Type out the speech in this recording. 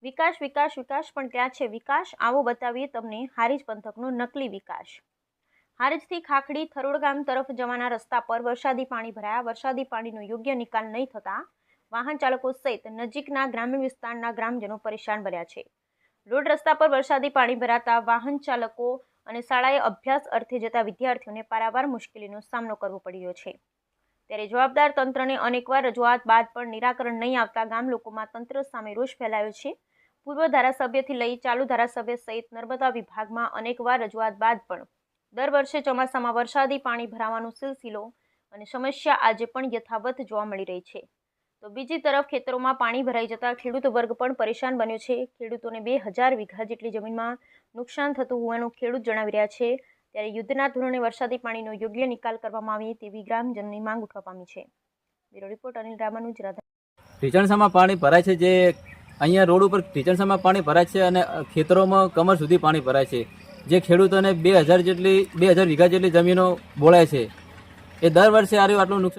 વિકાસ વિકાસ વિકાસ પણ ક્યાં છે વિકાસ? આવો બતાવીએ તમને હારીજ પંથકનો નકલી વિકાસ। હારીજથી ખાખડી થરોડ ગામ તરફ જવાના રસ્તા પર વરસાદી પાણી ભરાયા। વરસાદી પાણીનો યોગ્ય નિકાલ નહીં થતા વાહન ચાલકો સહિત નજીકના ગ્રામીણ વિસ્તારના ગ્રામજનો પરેશાન બન્યા છે। રોડ રસ્તા પર વરસાદી પાણી ભરાતા વાહન ચાલકો અને શાળાએ અભ્યાસ અર્થે જતા વિદ્યાર્થીઓને પારાવાર મુશ્કેલીનો સામનો કરવો પડી રહ્યો છે। ત્યારે જવાબદાર તંત્રને અનેકવાર રજૂઆત બાદ પણ નિરાકરણ નહીં આવતા ગામ લોકોમાં તંત્ર સામે રોષ ફેલાયો છે। પૂર્વ ધારાસભ્યથી લઈ ચાલુ ધારાસભ્ય સહિત નર્મદા વિભાગમાં અનેકવાર રજૂઆત બાદ પણ દર વર્ષે ચોમાસામાં વરસાદી પાણી ભરાવાનો સિલસિલો અને સમસ્યા આજે પણ યથાવત જોવા મળી રહી છે। તો બીજી તરફ ખેતરોમાં પાણી ભરાઈ જતા ખેડૂત વર્ગ પણ પરેશાન બન્યો છે। ખેડૂતોને 2000 વીઘા જેટલી જમીનમાં નુકસાન થતું હોવાનું ખેડૂત જણાવી રહ્યા છે। ત્યારે યુદ્ધના ધોરણે વરસાદી પાણીનો યોગ્ય નિકાલ કરવામાં આવે તેવી ગ્રામજનોની માંગ ઉઠવા પામી છે। Bureau report Anil Ramanuj, Radha. ઢીચણસામાં પાણી ભરાય છે, જે અહીંયા રોડ ઉપર ઢીચણસામાં પાણી ભરાય છે અને ખેતરોમાં કમર સુધી પાણી ભરાય છે, જે ખેડૂતોને 2000 વીઘા જેટલી જમીનો બોળાય છે। એ દર વર્ષે આટલું નુકસાન